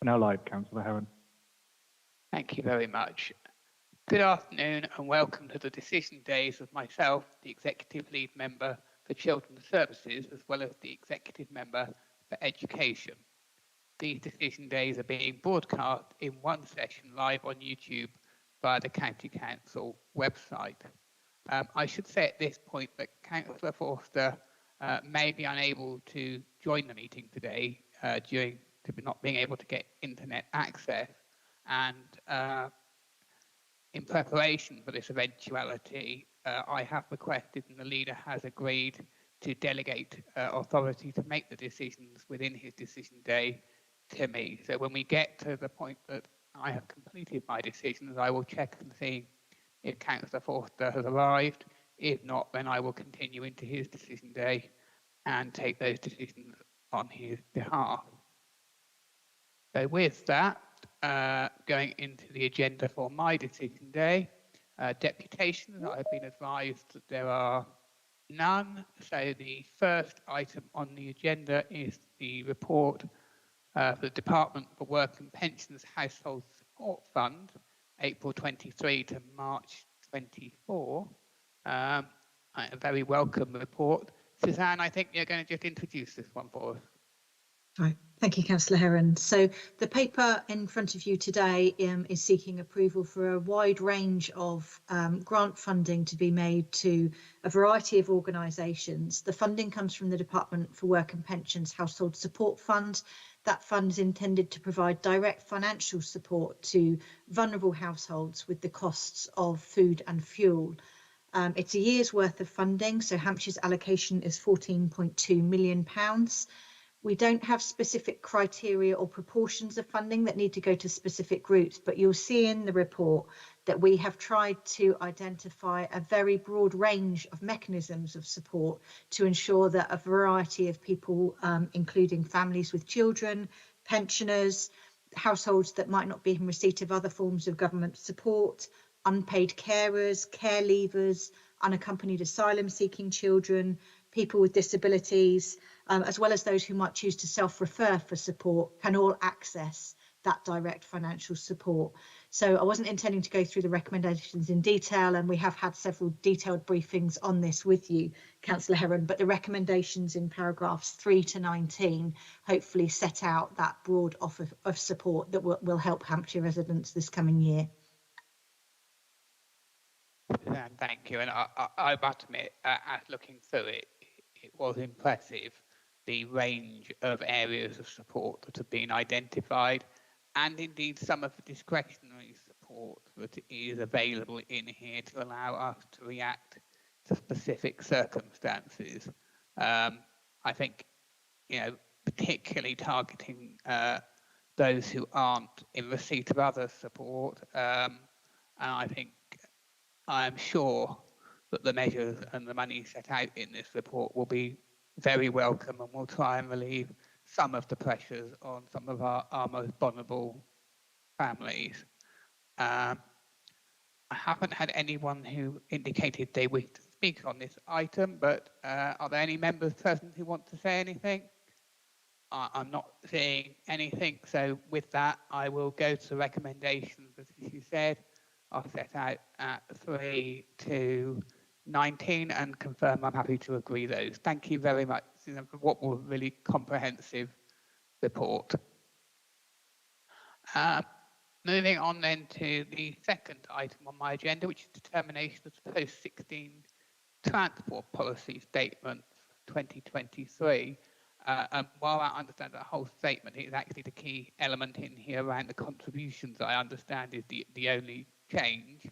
now live, Councillor Heron. Thank you very much. Good afternoon and welcome to the decision days of myself, the Executive Lead Member for Children's Services, as well as the Executive Member for Education. These decision days are being broadcast in one session live on YouTube via the County Council website. I should say at this point that Councillor Forster may be unable to join the meeting today due to not being able to get internet access, and in preparation for this eventuality, I have requested and the leader has agreed to delegate authority to make the decisions within his decision day to me. So when we get to the point that I have completed my decisions, I will check and see if Councillor Forster has arrived. If not, then I will continue into his decision day and take those decisions on his behalf. So with that, going into the agenda for my decision day, deputations, I've been advised that there are none. So the first item on the agenda is the report for the Department for Work and Pensions Household Support Fund, April 23 to March 24. A very welcome report. Suzanne, I think you're going to just introduce this one for us. Right. Thank you, Councillor Heron. So the paper in front of you today is seeking approval for a wide range of grant funding to be made to a variety of organisations. The funding comes from the Department for Work and Pensions Household Support Fund. That fund is intended to provide direct financial support to vulnerable households with the costs of food and fuel. It's a year's worth of funding, so Hampshire's allocation is £14.2 million. We don't have specific criteria or proportions of funding that need to go to specific groups, but you'll see in the report that we have tried to identify a very broad range of mechanisms of support to ensure that a variety of people, including families with children, pensioners, households that might not be in receipt of other forms of government support, unpaid carers, care leavers, unaccompanied asylum-seeking children, people with disabilities, as well as those who might choose to self-refer for support, can all access that direct financial support. So I wasn't intending to go through the recommendations in detail, and we have had several detailed briefings on this with you, Councillor Heron, but the recommendations in paragraphs 3 to 19 hopefully set out that broad offer of support that will help Hampshire residents this coming year. Thank you, and I must admit, as looking through it, it was impressive, the range of areas of support that have been identified, and indeed some of the discretionary support that is available in here to allow us to react to specific circumstances. I think, particularly targeting those who aren't in receipt of other support, and I'm sure that the measures and the money set out in this report will be very welcome and will try and relieve some of the pressures on some of our most vulnerable families. I haven't had anyone who indicated they wish to speak on this item, but are there any members present who want to say anything? I'm not seeing anything, so with that I will go to the recommendations, as you said, are set out at 3 to 19 and confirm I'm happy to agree those. Thank you very much for what was a really comprehensive report. Moving on then to the second item on my agenda, which is determination of the post-16 transport policy statement 2023. While I understand that whole statement is actually the key element in here around the contributions, I understand is the only change.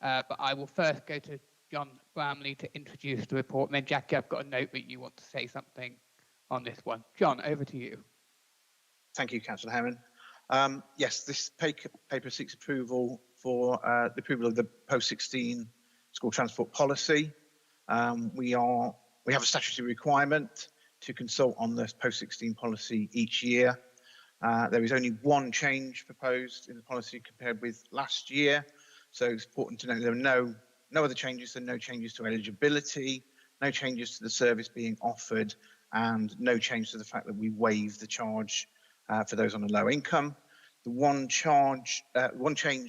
But I will first go to John Bramley to introduce the report, and then Jackie, I've got a note that you want to say something on this one. John, over to you. Thank you, Councillor Heron. Yes, this paper seeks approval for the approval of the post-16 school transport policy. We have a statutory requirement to consult on this post-16 policy each year. There is only one change proposed in the policy compared with last year, so it's important to know there are no other changes, so no changes to eligibility, no changes to the service being offered, and no change to the fact that we waive the charge for those on a low income. The one change,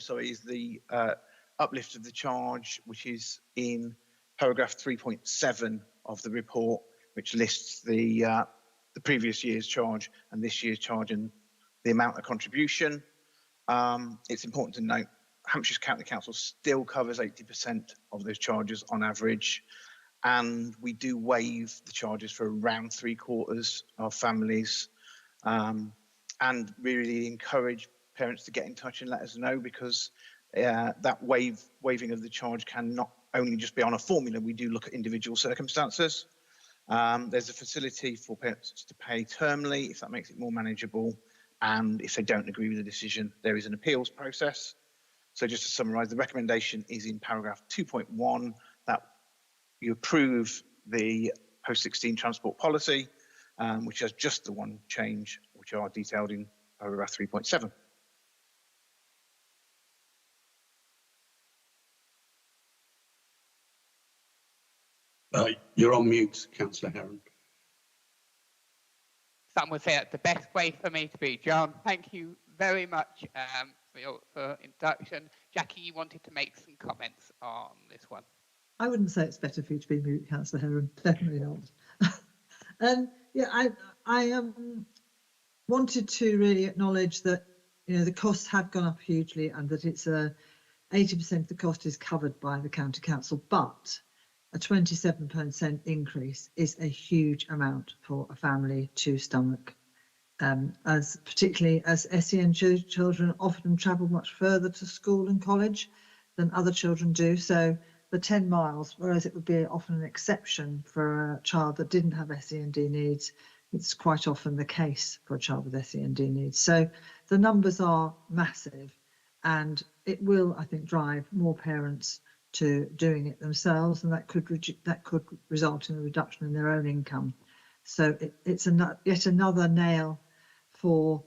sorry, is the uplift of the charge, which is in paragraph 3.7 of the report, which lists the previous year's charge and this year's charge and the amount of contribution. It's important to note Hampshire County Council still covers 80% of those charges on average, and we do waive the charges for around 3/4 of families, and really encourage parents to get in touch and let us know, because that waiving of the charge can not only just be on a formula, we do look at individual circumstances. There's a facility for parents to pay termly if that makes it more manageable, and if they don't agree with the decision, there is an appeals process. So just to summarise, the recommendation is in paragraph 2.1 that you approve the post-16 transport policy, which has just the one change, which are detailed in paragraph 3.7. You're on mute, Councillor Heron. Some would say that's the best way for me to be. John, thank you very much for your introduction. Jackie, you wanted to make some comments on this one. I wouldn't say it's better for you to be mute, Councillor Heron. Definitely not. Yeah, I wanted to really acknowledge that, you know, the costs have gone up hugely, and that it's 80% of the cost is covered by the county council, but a 27% increase is a huge amount for a family to stomach, particularly as SEN children often travel much further to school and college than other children do. So the 10 miles, whereas it would be often an exception for a child that didn't have SEND needs, it's quite often the case for a child with SEND needs. So the numbers are massive, and it will, I think, drive more parents to doing it themselves, and that could result in a reduction in their own income. So it's yet another nail for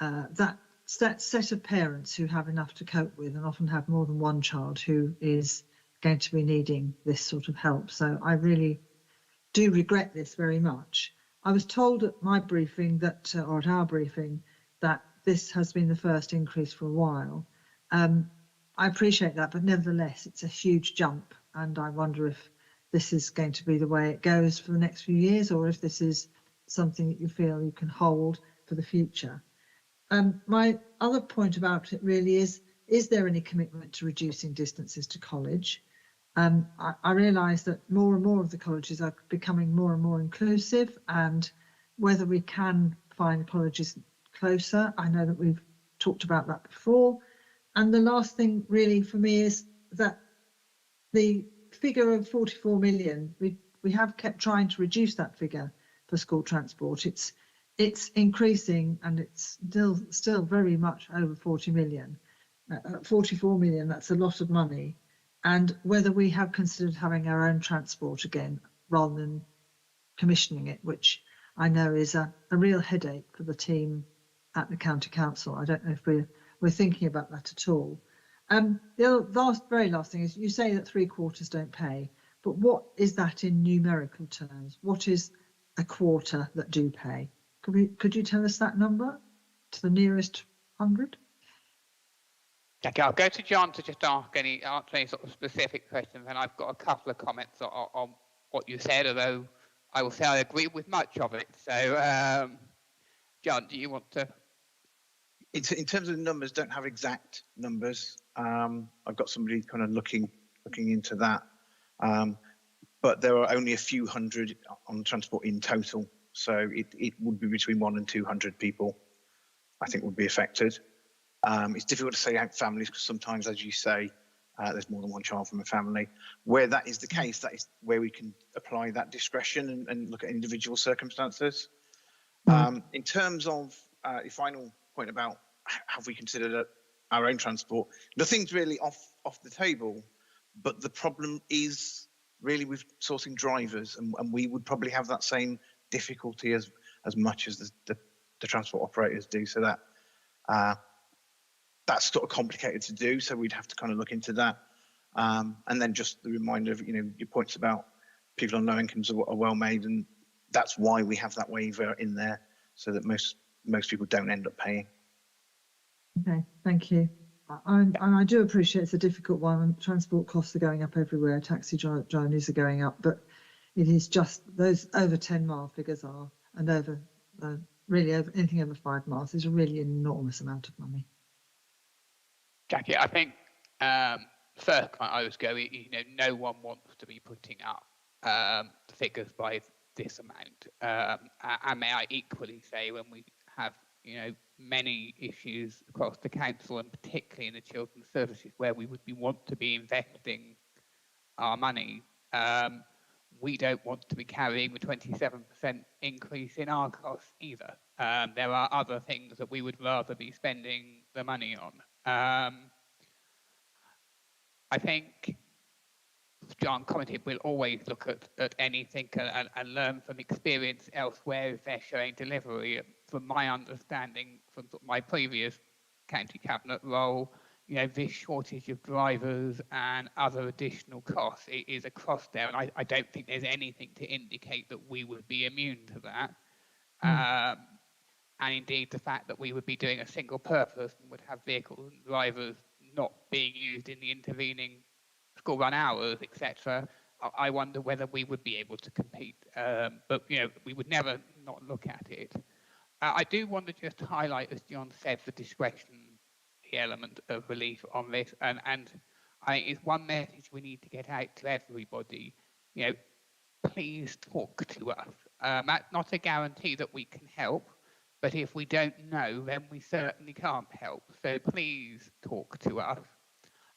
that set of parents who have enough to cope with, and often have more than one child who is going to be needing this sort of help. So I really do regret this very much. I was told at my briefing that, or at our briefing, that this has been the first increase for a while. I appreciate that, but nevertheless, it's a huge jump, and I wonder if this is going to be the way it goes for the next few years, or if this is something that you feel you can hold for the future. My other point about it really is there any commitment to reducing distances to college? I realise that more and more of the colleges are becoming more and more inclusive, and whether we can find colleges closer, I know that we've talked about that before. And the last thing really for me is that the figure of 44 million, we have kept trying to reduce that figure for school transport. It's increasing, and it's still very much over 40 million. 44 million, that's a lot of money. And whether we have considered having our own transport again rather than commissioning it, which I know is a real headache for the team at the county council. I don't know if we're thinking about that at all. The very last thing is, you say that 3/4 don't pay, but what is that in numerical terms? What is a quarter that do pay? Could you tell us that number to the nearest 100? Okay, I'll go to John to just answer any sort of specific questions, and I've got a couple of comments on what you said, although I will say I agree with much of it. So, John, do you want to? In terms of the numbers, don't have exact numbers. I've got somebody kind of looking into that, but there are only a few hundred on transport in total, so it would be between 100 and 200 people, I think, would be affected. It's difficult to say out families, because sometimes, as you say, there's more than one child from a family. Where that is the case, that is where we can apply that discretion and look at individual circumstances. In terms of your final point about have we considered our own transport, nothing's really off the table, but the problem is really with sourcing drivers, and we would probably have that same difficulty as much as the transport operators do. So that's sort of complicated to do, so we'd have to kind of look into that. And then just the reminder of, your points about people on low incomes are well made, and that's why we have that waiver in there, so that most people don't end up paying. Okay, thank you. And I do appreciate it's a difficult one, and transport costs are going up everywhere. Taxi journeys are going up, but it is just those over 10-mile figures are, and over really over anything over 5 miles is a really enormous amount of money. Jackie, I think first I was going, no one wants to be putting up figures by this amount. And may I equally say, when we have, many issues across the council, and particularly in the children's services where we would want to be investing our money, we don't want to be carrying the 27% increase in our costs either. There are other things that we would rather be spending the money on. I think John commented we'll always look at anything and learn from experience elsewhere if they're showing delivery. From my understanding from my previous county cabinet role, this shortage of drivers and other additional costs is across there, and I don't think there's anything to indicate that we would be immune to that. And indeed, the fact that we would be doing a single purpose and would have vehicles and drivers not being used in the intervening school run hours, etc., I wonder whether we would be able to compete. But we would never not look at it. I do want to just highlight, as John said, the discretion, the element of relief on this, and I think it's one message we need to get out to everybody. Please talk to us. That's not a guarantee that we can help, but if we don't know, then we certainly can't help. So please talk to us.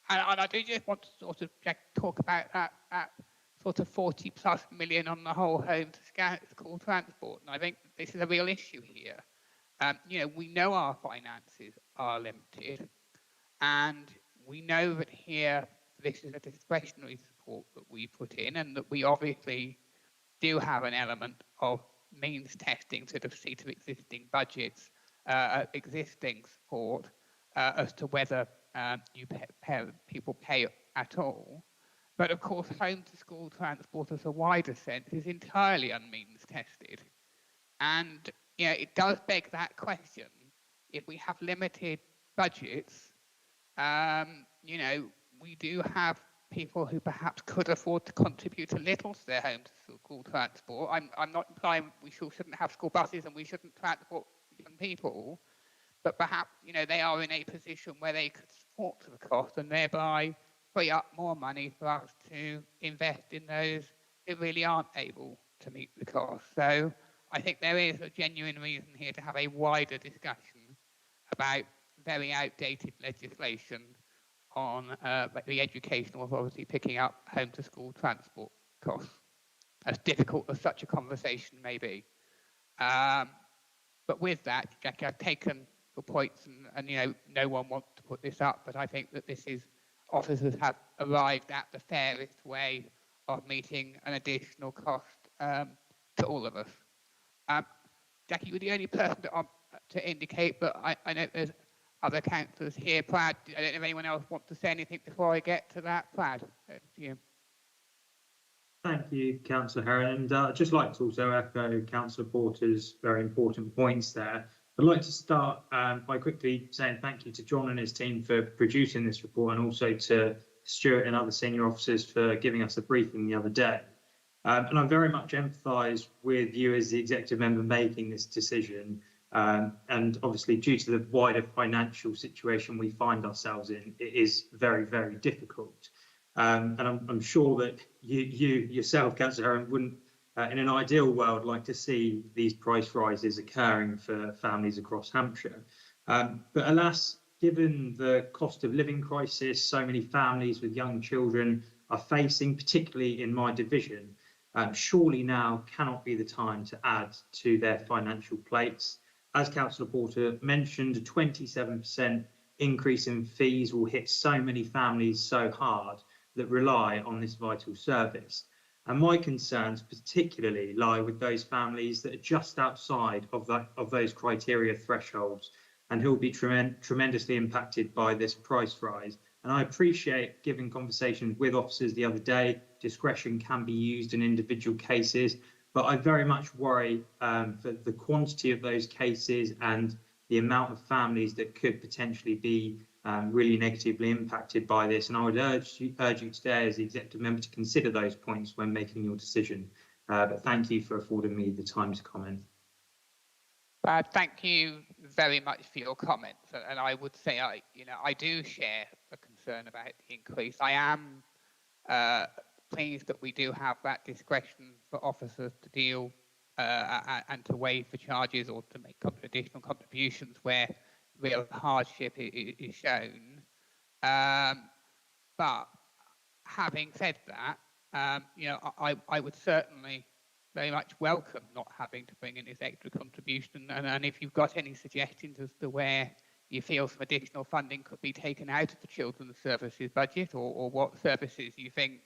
And I do just want to sort of talk about that sort of 40+ million on the whole home to school transport. And I think this is a real issue here. We know our finances are limited, and we know that here this is a discretionary support that we put in, and that we obviously do have an element of means testing to the seat of existing budgets, existing support, as to whether people pay at all. But of course, home to school transport as a wider sense is entirely unmeans tested. And it does beg that question. If we have limited budgets, we do have people who perhaps could afford to contribute a little to their home to school transport. I'm not implying we shouldn't have school buses and we shouldn't transport young people, but perhaps they are in a position where they could support the cost and thereby free up more money for us to invest in those who really aren't able to meet the cost. So I think there is a genuine reason here to have a wider discussion about very outdated legislation on the educational authority picking up home to school transport costs, as difficult as such a conversation may be. But with that, Jackie, I've taken your points, and no one wants to put this up, but I think that this is, officers have arrived at the fairest way of meeting an additional cost to all of us. Jackie, you're the only person to indicate, but I know there's other councillors here. Brad, I don't know if anyone else wants to say anything before I get to that. Brad, to you. Thank you, Councillor Heron, and I'd just like to also echo Councillor Porter's very important points there. I'd like to start by quickly saying thank you to John and his team for producing this report, and also to Stuart and other senior officers for giving us a briefing the other day. And I very much empathise with you as the executive member making this decision. And obviously, due to the wider financial situation we find ourselves in, it is very, very difficult. And I'm sure that you yourself, Councillor Heron, wouldn't, in an ideal world, like to see these price rises occurring for families across Hampshire. But alas, given the cost of living crisis so many families with young children are facing, particularly in my division, surely now cannot be the time to add to their financial plates. As Councillor Porter mentioned, a 27% increase in fees will hit so many families so hard that rely on this vital service. And my concerns particularly lie with those families that are just outside of those criteria thresholds and who will be tremendously impacted by this price rise. And I appreciate, given conversations with officers the other day, discretion can be used in individual cases, but I very much worry for the quantity of those cases and the amount of families that could potentially be really negatively impacted by this. And I would urge you today as the executive member to consider those points when making your decision. But thank you for affording me the time to comment. Thank you very much for your comments, and I would say I do share the concern about the increase. I am pleased that we do have that discretion for officers to deal and to waive for charges or to make additional contributions where real hardship is shown. But having said that, I would certainly very much welcome not having to bring in this extra contribution. And if you've got any suggestions as to where you feel some additional funding could be taken out of the Children's Services budget, or what services you think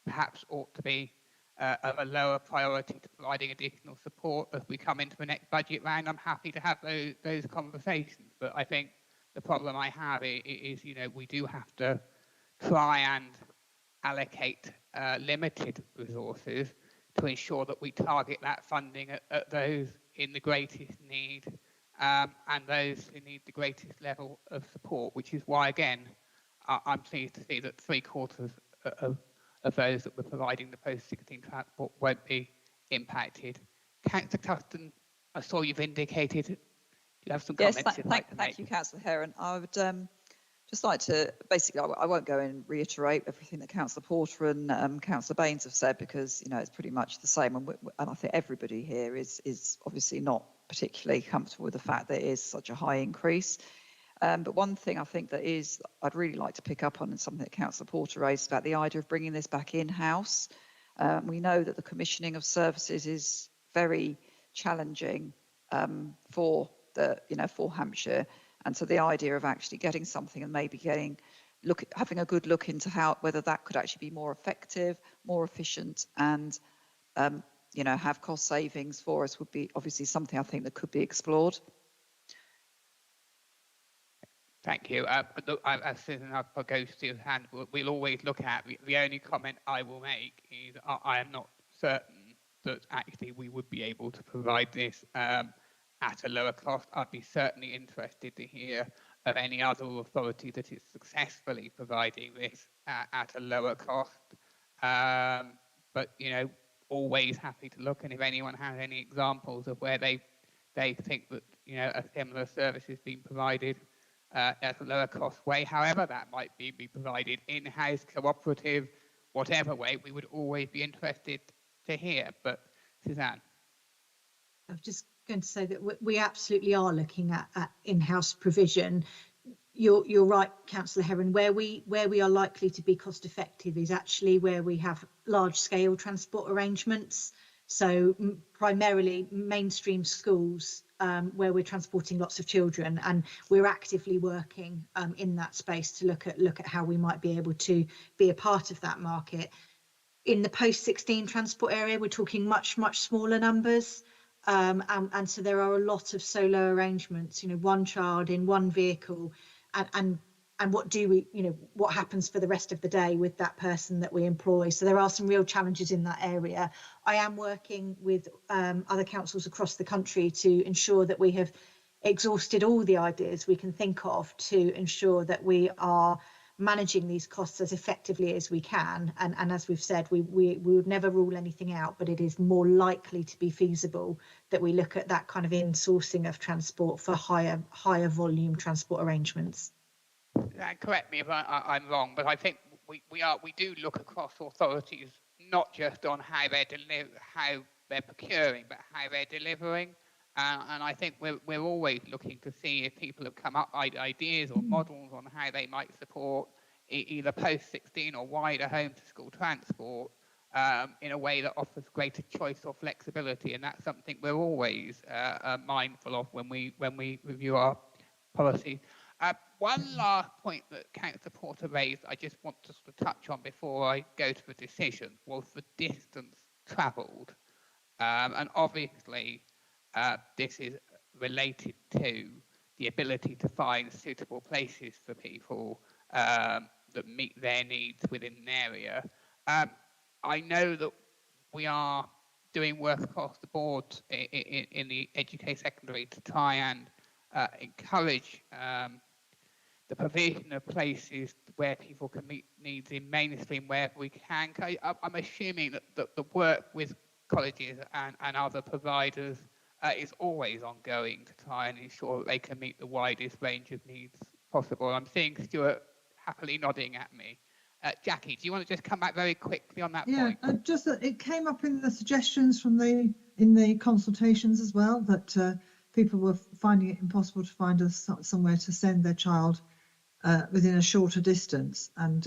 perhaps ought to be of a lower priority to providing additional support as we come into the next budget round, I'm happy to have those conversations. But I think the problem I have is we do have to try and allocate limited resources to ensure that we target that funding at those in the greatest need and those who need the greatest level of support, which is why, again, I'm pleased to see that 3/4 of those that we're providing the post-16 transport won't be impacted. Councillor Custon, I saw you've indicated you have some comments. Yes, thank you, Councillor Heron. I would just like to, basically, I won't go and reiterate everything that Councillor Porter and Councillor Baines have said, because it's pretty much the same, and I think everybody here is obviously not particularly comfortable with the fact that it is such a high increase. But one thing I think that I'd really like to pick up on, and something that Councillor Porter raised about the idea of bringing this back in-house. We know that the commissioning of services is very challenging for Hampshire. And so the idea of actually getting something and maybe having a good look into whether that could actually be more effective, more efficient, and have cost savings for us would be obviously something I think that could be explored. Thank you. As Susan goes to his hand, we'll always look at. The only comment I will make is I am not certain that actually we would be able to provide this at a lower cost. I'd be certainly interested to hear of any other authority that is successfully providing this at a lower cost. But always happy to look, and if anyone has any examples of where they think that a similar service is being provided at a lower cost way, however that might be provided in-house, cooperative, whatever way, we would always be interested to hear. But Suzanne. I was just going to say that we absolutely are looking at in-house provision. You're right, Councillor Heron. Where we are likely to be cost effective is actually where we have large scale transport arrangements. So primarily mainstream schools where we're transporting lots of children, and we're actively working in that space to look at how we might be able to be a part of that market. In the post-16 transport area, we're talking much smaller numbers. And so there are a lot of solo arrangements, one child in one vehicle, and what happens for the rest of the day with that person that we employ. So there are some real challenges in that area. I am working with other councils across the country to ensure that we have exhausted all the ideas we can think of to ensure that we are managing these costs as effectively as we can. And as we've said, we would never rule anything out, but it is more likely to be feasible that we look at that kind of insourcing of transport for higher volume transport arrangements. Correct me if I'm wrong, but I think we do look across authorities, not just on how they're procuring, but how they're delivering. And I think we're always looking to see if people have come up with ideas or models on how they might support either post-16 or wider home to school transport in a way that offers greater choice or flexibility. And that's something we're always mindful of when we review our policy. One last point that Councillor Porter raised, I just want to sort of touch on before I go to the decision, was the distance travelled. And obviously, this is related to the ability to find suitable places for people that meet their needs within an area. I know that we are doing work across the board in the education secondary to try and encourage the provision of places where people can meet needs in mainstream wherever we can. I'm assuming that the work with colleges and other providers is always ongoing to try and ensure that they can meet the widest range of needs possible. I'm seeing Stuart happily nodding at me. Jackie, do you want to just come back very quickly on that point? Yeah, just that it came up in the suggestions from in the consultations as well, that people were finding it impossible to find somewhere to send their child within a shorter distance. And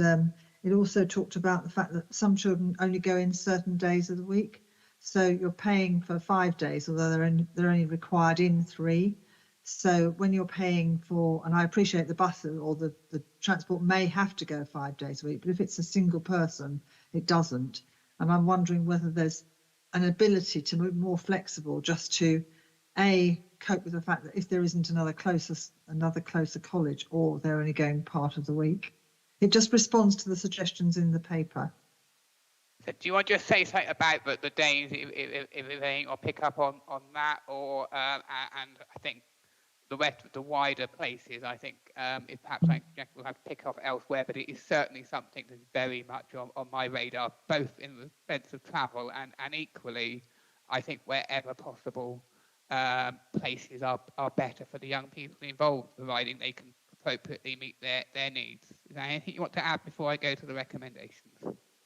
it also talked about the fact that some children only go in certain days of the week. So you're paying for 5 days, although they're only required in 3. So when you're paying for, and I appreciate the bus or the transport may have to go 5 days a week, but if it's a single person, it doesn't. And I'm wondering whether there's an ability to be more flexible, just to cope with the fact that if there isn't another closer college, or they're only going part of the week. It just responds to the suggestions in the paper. So do you want to just say something about the days, if anything, or pick up on that, or and I think the rest of the wider places, I think if perhaps Jack will have to pick up elsewhere, but it is certainly something that's very much on my radar, both in the sense of travel and equally, I think wherever possible, places are better for the young people involved, providing they can appropriately meet their needs. Is there anything you want to add before I go to the recommendations?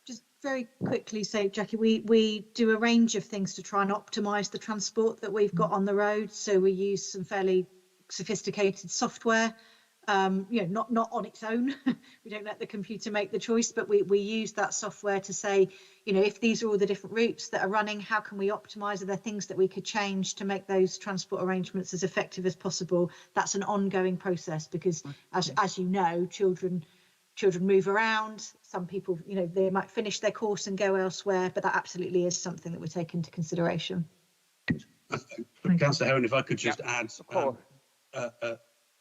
Just very quickly say, Jackie, we do a range of things to try and optimise the transport that we've got on the road. So we use some fairly sophisticated software, not on its own. We don't let the computer make the choice, but we use that software to say, if these are all the different routes that are running, how can we optimise? Are there things that we could change to make those transport arrangements as effective as possible? That's an ongoing process because, as you know, children move around. Some people, they might finish their course and go elsewhere, but that absolutely is something that we take into consideration. Councillor Heron, if I could just add,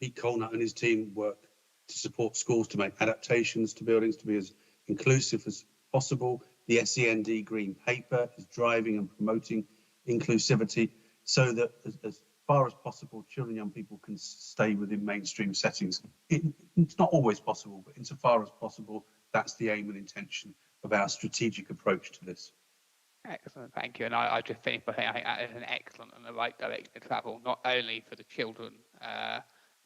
Pete Colnut and his team work to support schools to make adaptations to buildings to be as inclusive as possible. The SEND Green Paper is driving and promoting inclusivity so that as far as possible, children and young people can stay within mainstream settings. It's not always possible, but insofar as possible, that's the aim and intention of our strategic approach to this. Excellent, thank you. And I just finished by saying I think that is an excellent and the right direction to travel, not only for the children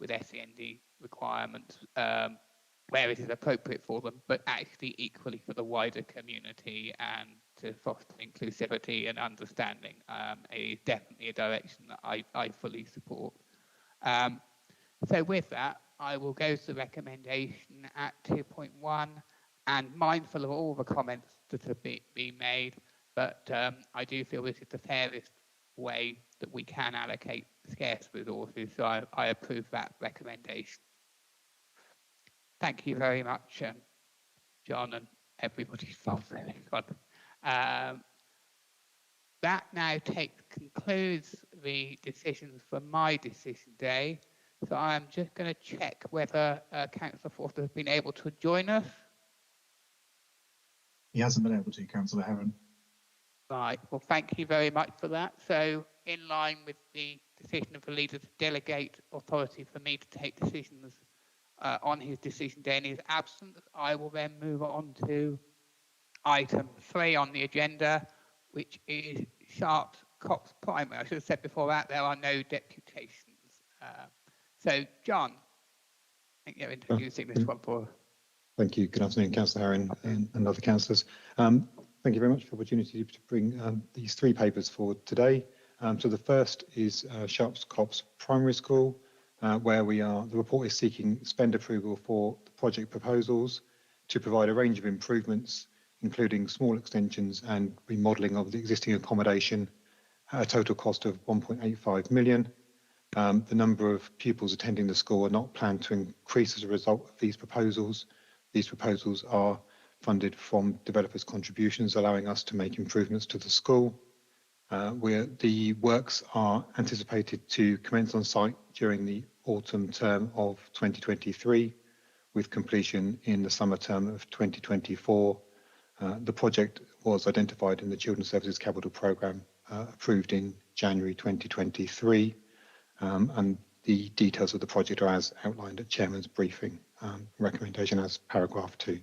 with SEND requirements, where it is appropriate for them, but actually equally for the wider community and to foster inclusivity and understanding. It is definitely a direction that I fully support. So with that, I will go to the recommendation at 2.1 and mindful of all the comments that have been made, but I do feel this is the fairest way that we can allocate scarce resources, so I approve that recommendation. Thank you very much, John and everybody involved. That now concludes the decisions for my decision day. So I'm just going to check whether Councillor Forster has been able to join us. He hasn't been able to, Councillor Heron. Right, well, thank you very much for that. So in line with the decision of the leader to delegate authority for me to take decisions on his decision day in his absence, I will then move on to item 3 on the agenda, which is Sharps Cox Primary. I should have said before that there are no deputations. So, John, I think you're introducing this one for. Thank you. Good afternoon, Councillor Heron and other councillors. Thank you very much for the opportunity to bring these 3 papers forward today. So the first is Sharps Cox Primary School, where the report is seeking spend approval for the project proposals to provide a range of improvements, including small extensions and remodelling of the existing accommodation at a total cost of 1.85 million. The number of pupils attending the school are not planned to increase as a result of these proposals. These proposals are funded from developers' contributions, allowing us to make improvements to the school. The works are anticipated to commence on site during the autumn term of 2023, with completion in the summer term of 2024. The project was identified in the Children's Services Capital Programme approved in January 2023, and the details of the project are as outlined at Chairman's briefing. Recommendation as paragraph 2.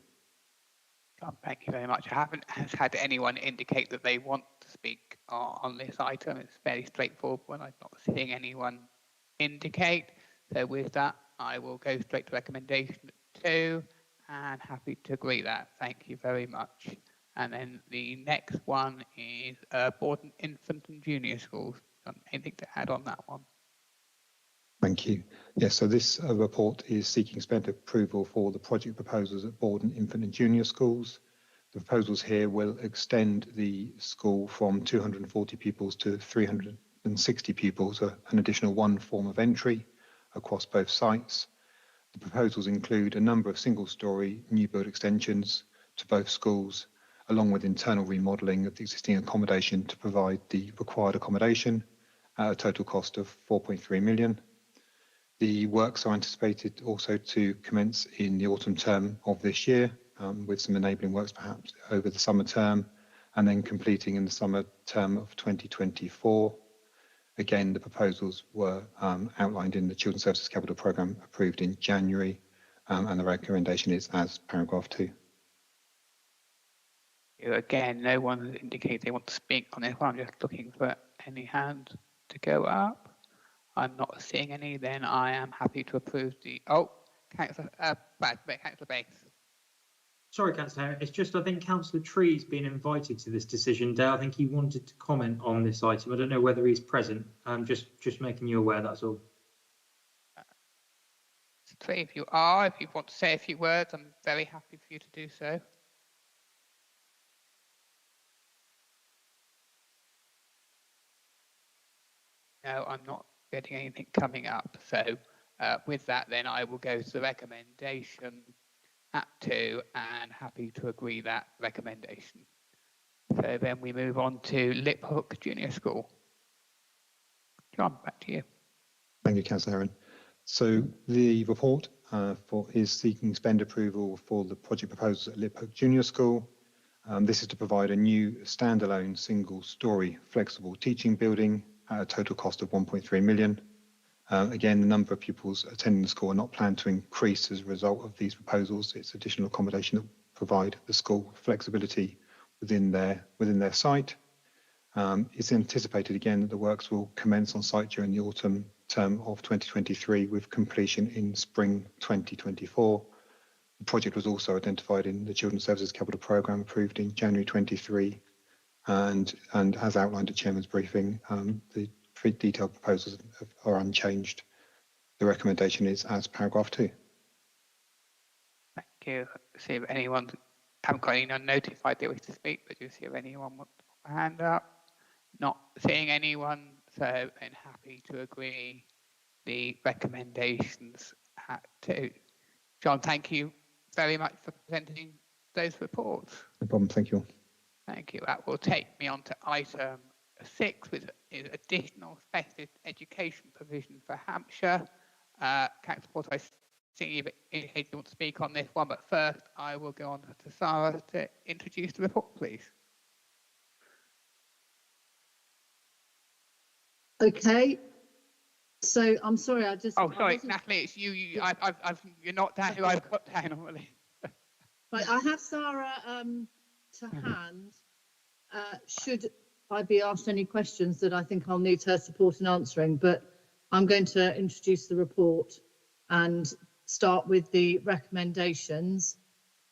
Thank you very much. I haven't had anyone indicate that they want to speak on this item. It's fairly straightforward when I'm not seeing anyone indicate. So with that, I will go straight to recommendation 2 and happy to agree that. Thank you very much. And then the next one is Borden Infant and Junior Schools. Anything to add on that one? Thank you. Yes, so this report is seeking spend approval for the project proposals at Borden Infant and Junior Schools. The proposals here will extend the school from 240 pupils to 360 pupils, an additional 1 form of entry across both sites. The proposals include a number of single-storey new build extensions to both schools, along with internal remodelling of the existing accommodation to provide the required accommodation at a total cost of 4.3 million. The works are anticipated also to commence in the autumn term of this year, with some enabling works perhaps over the summer term, and then completing in the summer term of 2024. Again, the proposals were outlined in the Children's Services Capital Programme approved in January, and the recommendation is as paragraph 2. Again, no one has indicated they want to speak on this one. I'm just looking for any hands to go up. I'm not seeing any. Then I am happy to approve the. Councillor Bates. Sorry, Councillor Harron. It's just I think Councillor Tree's been invited to this decision day. I think he wanted to comment on this item. I don't know whether he's present. Just making you aware. That's all. Tree, if you want to say a few words, I'm very happy for you to do so. No, I'm not getting anything coming up. So with that, then I will go to the recommendation at 2 and happy to agree that recommendation. So then we move on to Liphook Junior School. John, back to you. Thank you, Councillor Harron. So the report is seeking spend approval for the project proposals at Liphook Junior School. This is to provide a new standalone single-storey flexible teaching building at a total cost of 1.3 million. Again, the number of pupils attending the school are not planned to increase as a result of these proposals. It's additional accommodation that provide the school flexibility within their site. It's anticipated again that the works will commence on site during the autumn term of 2023 with completion in spring 2024. The project was also identified in the Children's Services Capital Programme approved in January 23, and as outlined at Chairman's briefing, the three detailed proposals are unchanged. The recommendation is as paragraph 2. Thank you. See if anyone, haven't got anyone notified they wish to speak, but do you see if anyone wants to put a hand up? Not seeing anyone, so I'm happy to agree the recommendations at 2. John, thank you very much for presenting those reports. No problem, thank you. Thank you. That will take me on to item 6, which is additional specialist education provision for Hampshire. Councillor Porter, I see you indicated you want to speak on this one, but first I will go on to Sarah to introduce the report, please. Okay. So I'm sorry, I just. Oh, sorry, Natalie, it's you. You're not down who I've got down already. Right, I have Sarah to hand. Should I be asked any questions that I think I'll need her support in answering, but I'm going to introduce the report and start with the recommendations.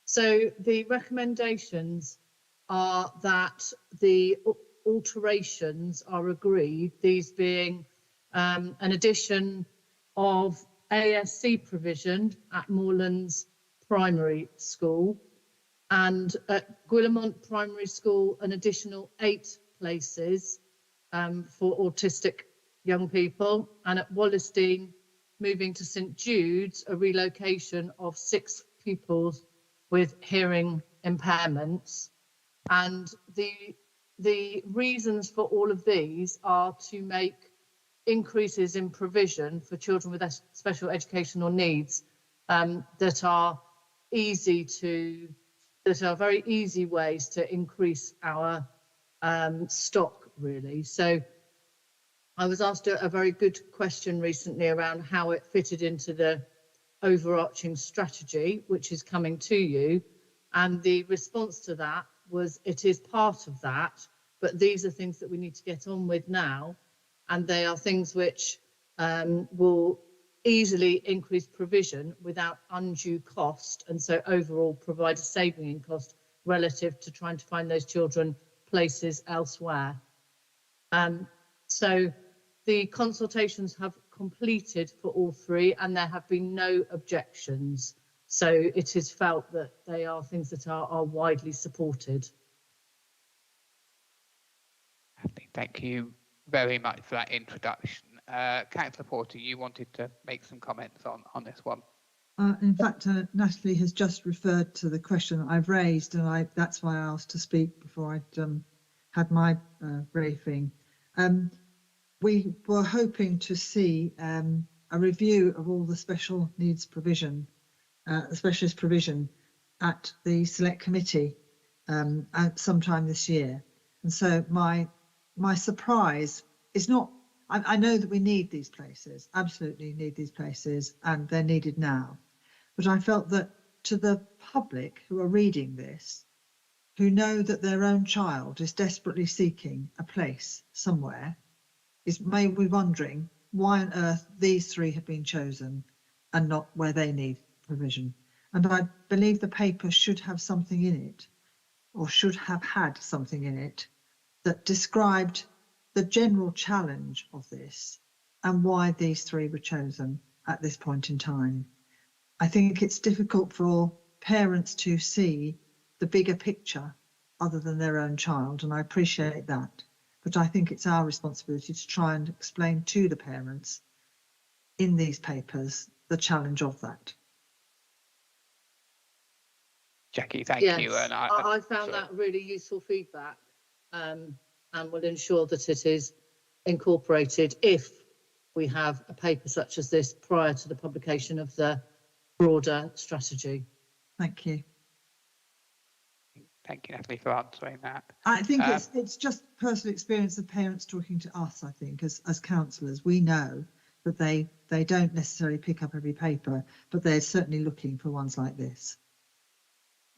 So the recommendations are that the alterations are agreed, these being an addition of ASC provision at Moorlands Primary School, and at Guillemont Primary School an additional 8 places for autistic young people, and at Wallerstein moving to St Jude's a relocation of 6 pupils with hearing impairments. And the reasons for all of these are to make increases in provision for children with special educational needs that are very easy ways to increase our stock, really. So I was asked a very good question recently around how it fitted into the overarching strategy, which is coming to you. And the response to that was, it is part of that, but these are things that we need to get on with now. And they are things which will easily increase provision without undue cost. And so overall provide a saving in cost relative to trying to find those children places elsewhere. So the consultations have completed for all three and there have been no objections. So it is felt that they are things that are widely supported. Thank you very much for that introduction. Councillor Porter, you wanted to make some comments on this one. In fact, Natalie has just referred to the question that I've raised, and that's why I asked to speak before I'd had my briefing. We were hoping to see a review of all the special needs provision, the specialist provision at the select committee at sometime this year. And so my surprise is not, I know that we need these places, absolutely need these places, and they're needed now. But I felt that to the public who are reading this, who know that their own child is desperately seeking a place somewhere, may be wondering why on earth these three have been chosen and not where they need provision. And I believe the paper should have something in it, or should have had something in it, that described the general challenge of this and why these three were chosen at this point in time. I think it's difficult for parents to see the bigger picture other than their own child, and I appreciate that. But I think it's our responsibility to try and explain to the parents in these papers the challenge of that. Jackie, thank Yes, you. And I found that really useful feedback, and will ensure that it is incorporated if we have a paper such as this prior to the publication of the broader strategy. Thank you. Thank you, Natalie, for answering that. I think it's just personal experience of parents talking to us. I think as councillors, we know that they don't necessarily pick up every paper, but they're certainly looking for ones like this.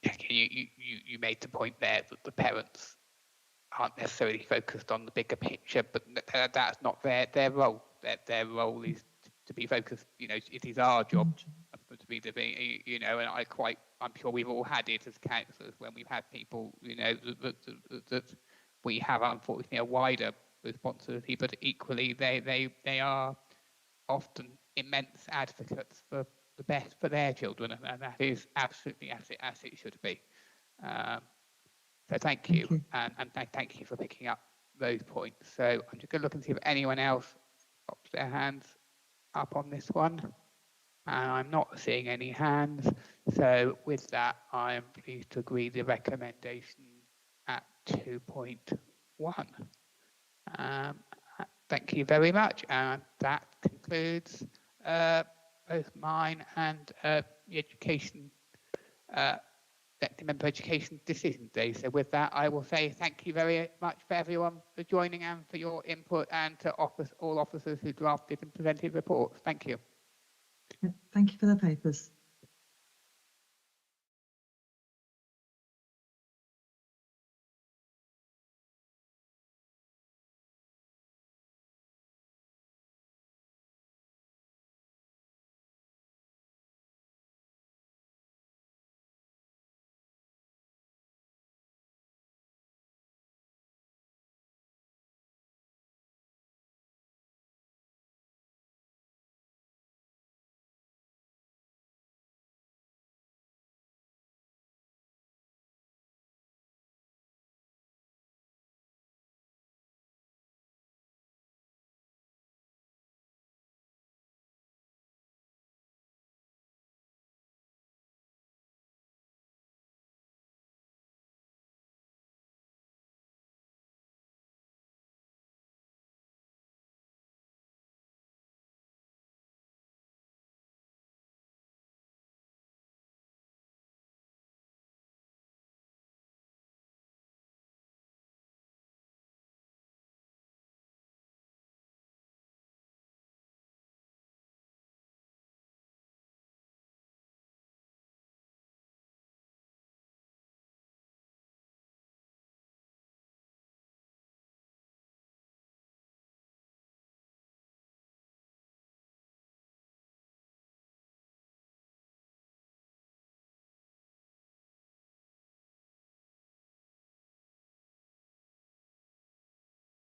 Jackie, you made the point there that the parents aren't necessarily focused on the bigger picture, but that's not their role. Their role is to be focused. You know, it is our job to be the, you know, and I'm sure we've all had it as councillors when we've had people, you know, that we have unfortunately a wider responsibility, but equally they are often immense advocates for the best for their children, and that is absolutely as it should be. So thank you. And thank you for picking up those points. So I'm just going to look and see if anyone else pops their hands up on this one. And I'm not seeing any hands. So with that, I am pleased to agree the recommendation at 2.1. Thank you very much. And that concludes both mine and the education, member education decision day. So with that, I will say thank you very much for everyone for joining and for your input, and to all officers who drafted and presented reports. Thank you. Thank you for the papers.